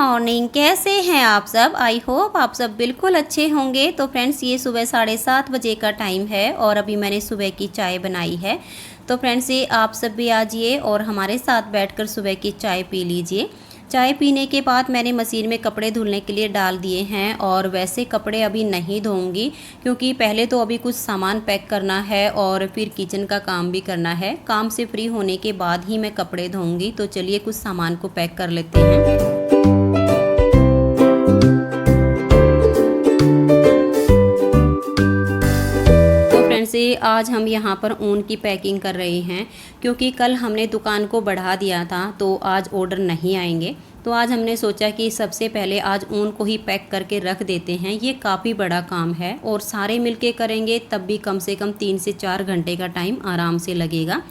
Morning, कैसे हैं आप सब। आई होप आप सब बिल्कुल अच्छे होंगे। तो फ्रेंड्स, ये सुबह 7:30 बजे का टाइम है और अभी मैंने सुबह की चाय बनाई है। तो फ्रेंड्स, ये आप सब भी आ जाइए और हमारे साथ बैठकर सुबह की चाय पी लीजिए। चाय पीने के बाद मैंने मशीन में कपड़े धुलने के लिए डाल दिए हैं और वैसे कपड़े अभी नहीं धोऊंगी, क्योंकि पहले तो अभी कुछ सामान पैक करना है और फिर किचन का काम भी करना है। काम से फ्री होने के बाद ही मैं कपड़े धोऊंगी। तो चलिए कुछ सामान को पैक कर लेते हैं। से आज हम यहाँ पर ऊन की पैकिंग कर रहे हैं, क्योंकि कल हमने दुकान को बढ़ा दिया था तो आज ऑर्डर नहीं आएंगे। तो आज हमने सोचा कि सबसे पहले आज ऊन को ही पैक करके रख देते हैं। ये काफ़ी बड़ा काम है और सारे मिलके करेंगे तब भी कम से कम 3 से 4 घंटे का टाइम आराम से लगेगा।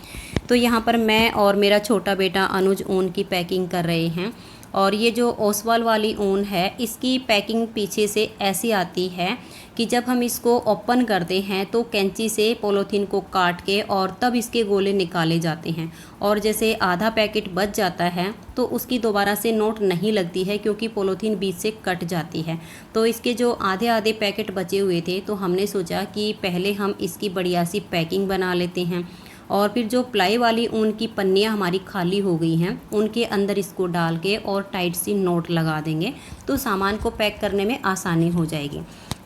तो यहाँ पर मैं और मेरा छोटा बेटा अनुज ऊन की पैकिंग कर रहे हैं। और ये जो ओसवाल वाली ऊन है, इसकी पैकिंग पीछे से ऐसी आती है कि जब हम इसको ओपन करते हैं तो कैंची से पॉलीथीन को काट के और तब इसके गोले निकाले जाते हैं। और जैसे आधा पैकेट बच जाता है तो उसकी दोबारा से नोट नहीं लगती है, क्योंकि पॉलीथीन बीच से कट जाती है। तो इसके जो आधे आधे पैकेट बचे हुए थे तो हमने सोचा कि पहले हम इसकी बढ़िया सी पैकिंग बना लेते हैं और फिर जो प्लाई वाली ऊन की पन्नियाँ हमारी खाली हो गई हैं उनके अंदर इसको डाल के और टाइट सी नोट लगा देंगे, तो सामान को पैक करने में आसानी हो जाएगी।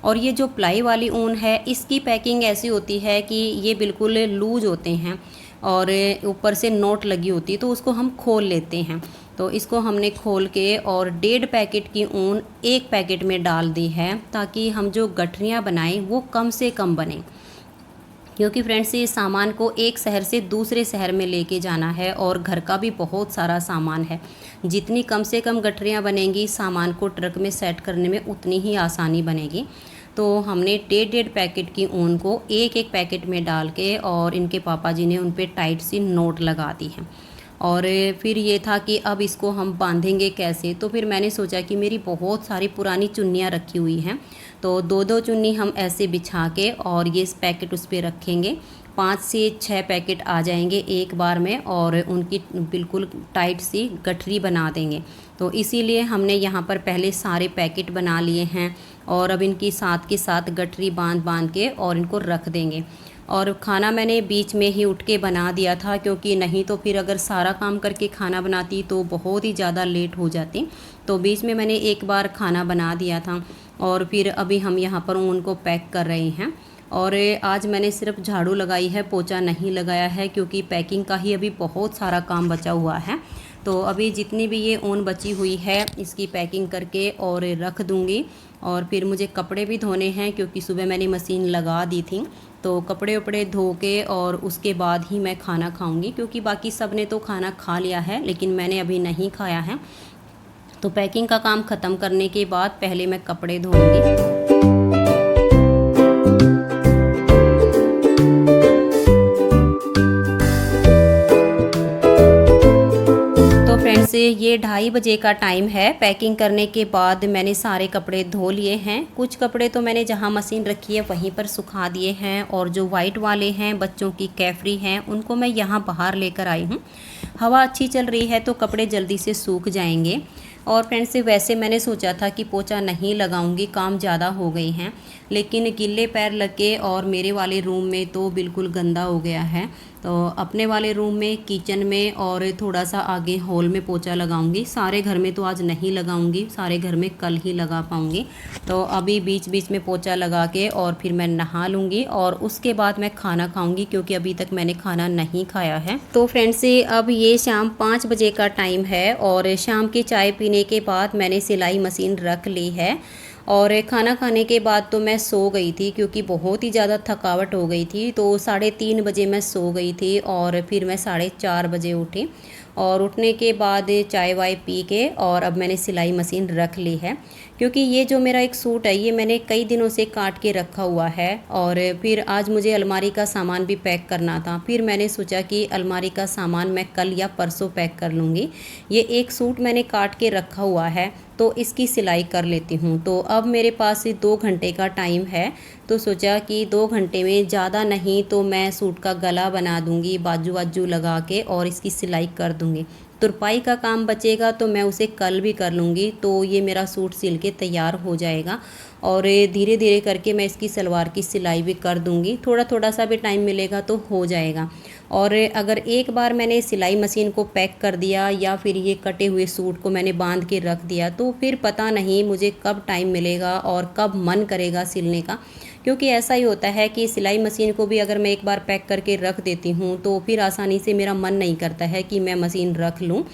और ये जो प्लाई वाली ऊन है, इसकी पैकिंग ऐसी होती है कि ये बिल्कुल लूज होते हैं और ऊपर से नोट लगी होती है, तो उसको हम खोल लेते हैं। तो इसको हमने खोल के और 1.5 पैकेट की ऊन 1 पैकेट में डाल दी है, ताकि हम जो गठरियाँ बनाएं वो कम से कम बने। क्योंकि फ्रेंड्स, ये सामान को एक शहर से दूसरे शहर में लेके जाना है और घर का भी बहुत सारा सामान है। जितनी कम से कम गठरियाँ बनेंगी, सामान को ट्रक में सेट करने में उतनी ही आसानी बनेगी। तो हमने 1.5 पैकेट की ऊन को एक एक पैकेट में डाल के और इनके पापा जी ने उन पर टाइट सी नोट लगा दी है। और फिर ये था कि अब इसको हम बांधेंगे कैसे। तो फिर मैंने सोचा कि मेरी बहुत सारी पुरानी चुन्नियाँ रखी हुई हैं, तो 2-2 चुन्नी हम ऐसे बिछा के और ये पैकेट उस पर रखेंगे। 5 से 6 पैकेट आ जाएंगे एक बार में और उनकी बिल्कुल टाइट सी गठरी बना देंगे। तो इसीलिए हमने यहाँ पर पहले सारे पैकेट बना लिए हैं और अब इनकी साथ के साथ गठरी बांध बांध के और इनको रख देंगे। और खाना मैंने बीच में ही उठ के बना दिया था, क्योंकि नहीं तो फिर अगर सारा काम करके खाना बनाती तो बहुत ही ज़्यादा लेट हो जाती। तो बीच में मैंने एक बार खाना बना दिया था और फिर अभी हम यहाँ पर ऊन को पैक कर रहे हैं। और आज मैंने सिर्फ झाड़ू लगाई है, पोछा नहीं लगाया है, क्योंकि पैकिंग का ही अभी बहुत सारा काम बचा हुआ है। तो अभी जितनी भी ये ऊन बची हुई है इसकी पैकिंग करके और रख दूँगी। और फिर मुझे कपड़े भी धोने हैं, क्योंकि सुबह मैंने मशीन लगा दी थी। तो कपड़े वपड़े धो के और उसके बाद ही मैं खाना खाऊंगी, क्योंकि बाकी सब ने तो खाना खा लिया है लेकिन मैंने अभी नहीं खाया है। तो पैकिंग का काम ख़त्म करने के बाद पहले मैं कपड़े धोऊंगी। फ्रेंड्स, ये 2:30 बजे का टाइम है। पैकिंग करने के बाद मैंने सारे कपड़े धो लिए हैं। कुछ कपड़े तो मैंने जहाँ मशीन रखी है वहीं पर सुखा दिए हैं और जो वाइट वाले हैं, बच्चों की कैफरी हैं, उनको मैं यहाँ बाहर लेकर आई हूँ। हवा अच्छी चल रही है तो कपड़े जल्दी से सूख जाएंगे। और फ्रेंड्स, वैसे मैंने सोचा था कि पोछा नहीं लगाऊंगी, काम ज़्यादा हो गई हैं, लेकिन गिल्ले पैर लगे और मेरे वाले रूम में तो बिल्कुल गंदा हो गया है। तो अपने वाले रूम में, किचन में और थोड़ा सा आगे हॉल में पोछा लगाऊंगी। सारे घर में तो आज नहीं लगाऊंगी, सारे घर में कल ही लगा पाऊंगी। तो अभी बीच बीच में पोछा लगा के और फिर मैं नहा लूँगी और उसके बाद मैं खाना खाऊंगी, क्योंकि अभी तक मैंने खाना नहीं खाया है। तो फ्रेंड्स, अब ये शाम 5 बजे का टाइम है और शाम की चाय पीने के बाद मैंने सिलाई मशीन रख ली है। और खाना खाने के बाद तो मैं सो गई थी, क्योंकि बहुत ही ज़्यादा थकावट हो गई थी। तो 3:30 बजे मैं सो गई थी और फिर मैं 4:30 बजे उठी और उठने के बाद चाय वाय पी के और अब मैंने सिलाई मशीन रख ली है। क्योंकि ये जो मेरा एक सूट है ये मैंने कई दिनों से काट के रखा हुआ है और फिर आज मुझे अलमारी का सामान भी पैक करना था। फिर मैंने सोचा कि अलमारी का सामान मैं कल या परसों पैक कर लूँगी। ये एक सूट मैंने काट के रखा हुआ है तो इसकी सिलाई कर लेती हूँ। तो अब मेरे पास 2 घंटे का टाइम है, तो सोचा कि 2 घंटे में ज़्यादा नहीं तो मैं सूट का गला बना दूँगी, बाजू बाजू लगा के और इसकी सिलाई कर दूँगी। तुरपाई का काम बचेगा तो मैं उसे कल भी कर लूँगी, तो ये मेरा सूट सिल के तैयार हो जाएगा। और धीरे धीरे करके मैं इसकी सलवार की सिलाई भी कर दूँगी, थोड़ा थोड़ा सा भी टाइम मिलेगा तो हो जाएगा। और अगर एक बार मैंने सिलाई मशीन को पैक कर दिया या फिर ये कटे हुए सूट को मैंने बांध के रख दिया तो फिर पता नहीं मुझे कब टाइम मिलेगा और कब मन करेगा सिलने का। क्योंकि ऐसा ही होता है कि सिलाई मशीन को भी अगर मैं एक बार पैक करके रख देती हूँ तो फिर आसानी से मेरा मन नहीं करता है कि मैं मशीन रख लूँ।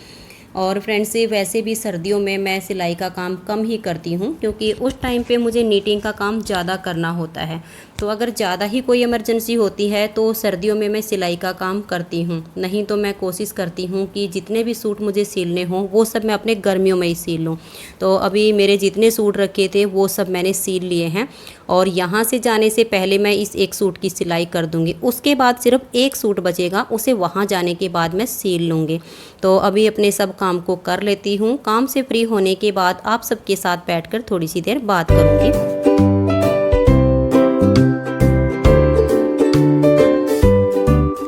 और फ्रेंड्स वैसे भी सर्दियों में मैं सिलाई का काम कम ही करती हूँ, क्योंकि उस टाइम पे मुझे नीटिंग का काम ज़्यादा करना होता है। तो अगर ज़्यादा ही कोई इमरजेंसी होती है तो सर्दियों में मैं सिलाई का काम करती हूँ, नहीं तो मैं कोशिश करती हूँ कि जितने भी सूट मुझे सिलने हों वो सब मैं अपने गर्मियों में ही सिल लूँ। तो अभी मेरे जितने सूट रखे थे वो सब मैंने सिल लिए हैं, और यहाँ से जाने से पहले मैं इस एक सूट की सिलाई कर दूँगी। उसके बाद सिर्फ एक सूट बचेगा, उसे वहाँ जाने के बाद मैं सिल लूँगी। तो अभी अपने सब काम को कर लेती हूँ। काम से फ्री होने के बाद आप सबके साथ बैठकर थोड़ी सी देर बात करूँगी।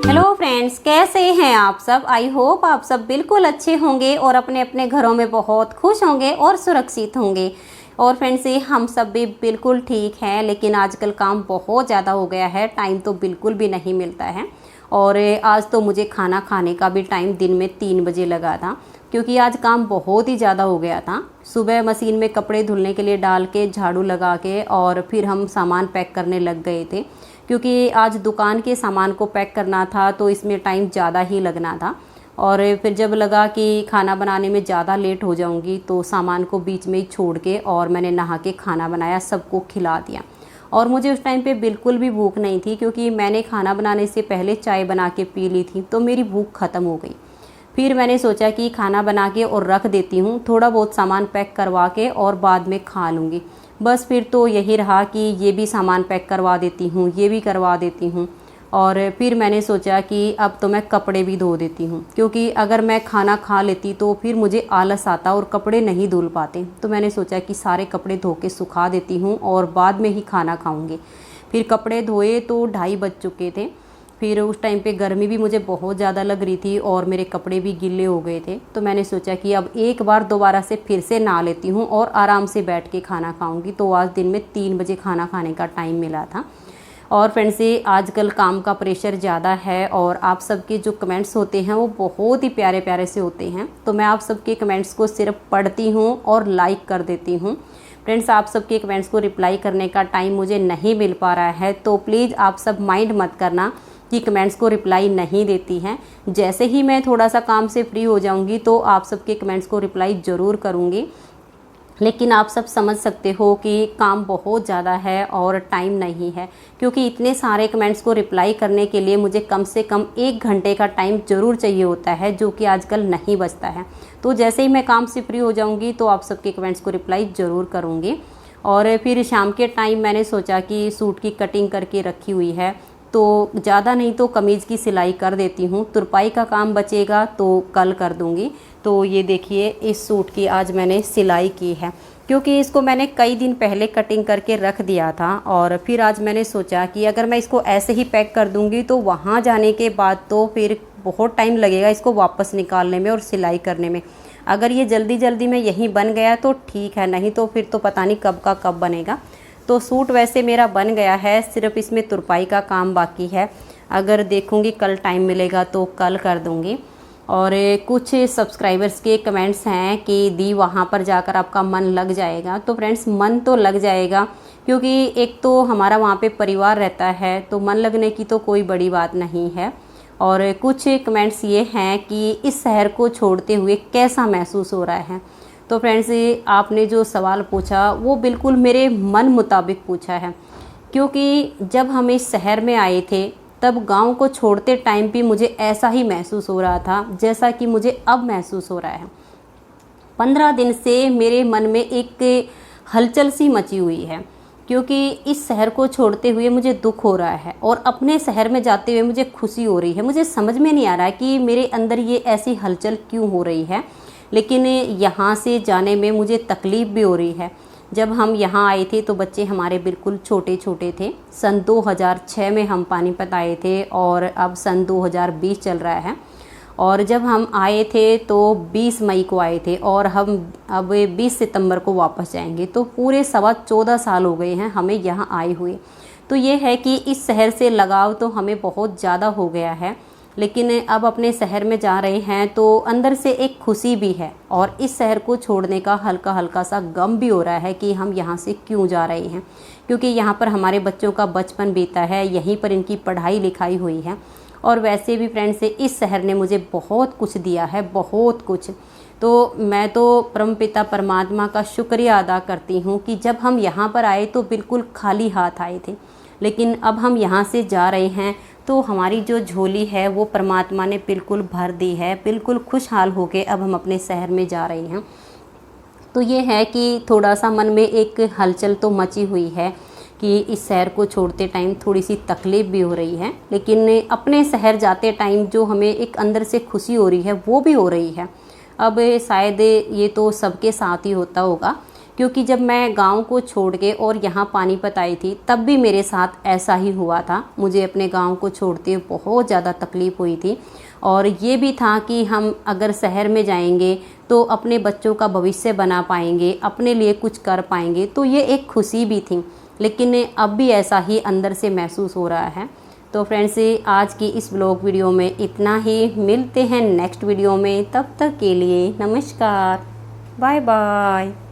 हेलो फ्रेंड्स, कैसे हैं आप सब? आई होप आप सब बिल्कुल अच्छे होंगे और अपने अपने घरों में बहुत खुश होंगे और सुरक्षित होंगे। और फ्रेंड्स हम सब भी बिल्कुल ठीक हैं, लेकिन आजकल काम बहुत ज़्यादा हो गया है, टाइम तो बिल्कुल भी नहीं मिलता है। और आज तो मुझे खाना खाने का भी टाइम दिन में 3 बजे लगा था, क्योंकि आज काम बहुत ही ज़्यादा हो गया था। सुबह मशीन में कपड़े धुलने के लिए डाल के झाड़ू लगा के और फिर हम सामान पैक करने लग गए थे, क्योंकि आज दुकान के सामान को पैक करना था तो इसमें टाइम ज़्यादा ही लगना था। और फिर जब लगा कि खाना बनाने में ज़्यादा लेट हो जाऊंगी तो सामान को बीच में ही छोड़ के और मैंने नहा के खाना बनाया, सबको खिला दिया। और मुझे उस टाइम पे बिल्कुल भी भूख नहीं थी, क्योंकि मैंने खाना बनाने से पहले चाय बना के पी ली थी, तो मेरी भूख ख़त्म हो गई। फिर मैंने सोचा कि खाना बना के और रख देती हूँ, थोड़ा बहुत सामान पैक करवा के और बाद में खा लूँगी। बस फिर तो यही रहा कि ये भी सामान पैक करवा देती हूँ, ये भी करवा देती हूँ। और फिर मैंने सोचा कि अब तो मैं कपड़े भी धो देती हूँ, क्योंकि अगर मैं खाना खा लेती तो फिर मुझे आलस आता और कपड़े नहीं धुल पाते। तो मैंने सोचा कि सारे कपड़े धो के सुखा देती हूँ और बाद में ही खाना खाऊँगी। फिर कपड़े धोए तो 2:30 बज चुके थे। फिर उस टाइम पे गर्मी भी मुझे बहुत ज़्यादा लग रही थी और मेरे कपड़े भी गीले हो गए थे। तो मैंने सोचा कि अब एक बार दोबारा से फिर से नहा लेती हूँ और आराम से बैठ के खाना खाऊँगी। तो आज दिन में 3 बजे खाना खाने का टाइम मिला था। और फ्रेंड्स आजकल काम का प्रेशर ज़्यादा है और आप सबके जो कमेंट्स होते हैं वो बहुत ही प्यारे प्यारे से होते हैं। तो मैं आप सबके कमेंट्स को सिर्फ पढ़ती हूँ और लाइक कर देती हूँ। फ्रेंड्स आप सबके कमेंट्स को रिप्लाई करने का टाइम मुझे नहीं मिल पा रहा है, तो प्लीज़ आप सब माइंड मत करना कि कमेंट्स को रिप्लाई नहीं देती हैं। जैसे ही मैं थोड़ा सा काम से फ्री हो जाऊँगी तो आप सबके कमेंट्स को रिप्लाई ज़रूर करूँगी। लेकिन आप सब समझ सकते हो कि काम बहुत ज़्यादा है और टाइम नहीं है, क्योंकि इतने सारे कमेंट्स को रिप्लाई करने के लिए मुझे कम से कम 1 घंटे का टाइम ज़रूर चाहिए होता है, जो कि आजकल नहीं बचता है। तो जैसे ही मैं काम से फ्री हो जाऊंगी तो आप सबके कमेंट्स को रिप्लाई ज़रूर करूँगी। और फिर शाम के टाइम मैंने सोचा कि सूट की कटिंग करके रखी हुई है, तो ज़्यादा नहीं तो कमीज़ की सिलाई कर देती हूँ। तुरपाई का काम बचेगा तो कल कर दूँगी। तो ये देखिए इस सूट की आज मैंने सिलाई की है, क्योंकि इसको मैंने कई दिन पहले कटिंग करके रख दिया था। और फिर आज मैंने सोचा कि अगर मैं इसको ऐसे ही पैक कर दूँगी तो वहाँ जाने के बाद तो फिर बहुत टाइम लगेगा इसको वापस निकालने में और सिलाई करने में। अगर ये जल्दी जल्दी में यहीं बन गया तो ठीक है, नहीं तो फिर तो पता नहीं कब का कब बनेगा। तो सूट वैसे मेरा बन गया है, सिर्फ इसमें तुरपाई का काम बाकी है। अगर देखूँगी कल टाइम मिलेगा तो कल कर दूँगी। और कुछ सब्सक्राइबर्स के कमेंट्स हैं कि दी वहाँ पर जाकर आपका मन लग जाएगा। तो फ्रेंड्स मन तो लग जाएगा, क्योंकि एक तो हमारा वहाँ पे परिवार रहता है, तो मन लगने की तो कोई बड़ी बात नहीं है। और कुछ कमेंट्स ये हैं कि इस शहर को छोड़ते हुए कैसा महसूस हो रहा है। तो फ्रेंड्स आपने जो सवाल पूछा वो बिल्कुल मेरे मन मुताबिक पूछा है, क्योंकि जब हम इस शहर में आए थे तब गांव को छोड़ते टाइम भी मुझे ऐसा ही महसूस हो रहा था जैसा कि मुझे अब महसूस हो रहा है। 15 दिन से मेरे मन में एक हलचल सी मची हुई है, क्योंकि इस शहर को छोड़ते हुए मुझे दुख हो रहा है और अपने शहर में जाते हुए मुझे खुशी हो रही है। मुझे समझ में नहीं आ रहा है कि मेरे अंदर ये ऐसी हलचल क्यों हो रही है, लेकिन यहाँ से जाने में मुझे तकलीफ़ भी हो रही है। जब हम यहाँ आए थे तो बच्चे हमारे बिल्कुल छोटे छोटे थे। सन 2006 में हम पानीपत आए थे और अब सन 2020 चल रहा है। और जब हम आए थे तो 20 मई को आए थे और हम अब 20 सितंबर को वापस जाएंगे। तो पूरे 14 साल हो गए हैं हमें यहाँ आए हुए। तो ये है कि इस शहर से लगाव तो हमें बहुत ज़्यादा हो गया है, लेकिन अब अपने शहर में जा रहे हैं तो अंदर से एक खुशी भी है और इस शहर को छोड़ने का हल्का हल्का सा गम भी हो रहा है कि हम यहाँ से क्यों जा रहे हैं, क्योंकि यहाँ पर हमारे बच्चों का बचपन बीता है, यहीं पर इनकी पढ़ाई लिखाई हुई है। और वैसे भी फ्रेंड्स इस शहर ने मुझे बहुत कुछ दिया है, बहुत कुछ। तो मैं तो परमपिता परमात्मा का शुक्रिया अदा करती हूँ कि जब हम यहाँ पर आए तो बिल्कुल खाली हाथ आए थे, लेकिन अब हम यहाँ से जा रहे हैं तो हमारी जो झोली है वो परमात्मा ने बिल्कुल भर दी है। बिल्कुल खुशहाल होके अब हम अपने शहर में जा रहे हैं। तो ये है कि थोड़ा सा मन में एक हलचल तो मची हुई है कि इस शहर को छोड़ते टाइम थोड़ी सी तकलीफ़ भी हो रही है, लेकिन अपने शहर जाते टाइम जो हमें एक अंदर से खुशी हो रही है वो भी हो रही है। अब शायद ये तो सबके साथ ही होता होगा, क्योंकि जब मैं गांव को छोड़ के और यहाँ पानीपत आई थी तब भी मेरे साथ ऐसा ही हुआ था। मुझे अपने गांव को छोड़ते हुए बहुत ज़्यादा तकलीफ़ हुई थी और ये भी था कि हम अगर शहर में जाएंगे तो अपने बच्चों का भविष्य बना पाएंगे, अपने लिए कुछ कर पाएंगे, तो ये एक खुशी भी थी। लेकिन अब भी ऐसा ही अंदर से महसूस हो रहा है। तो फ्रेंड्स आज की इस ब्लॉग वीडियो में इतना ही, मिलते हैं नेक्स्ट वीडियो में। तब तक के लिए नमस्कार, बाय बाय।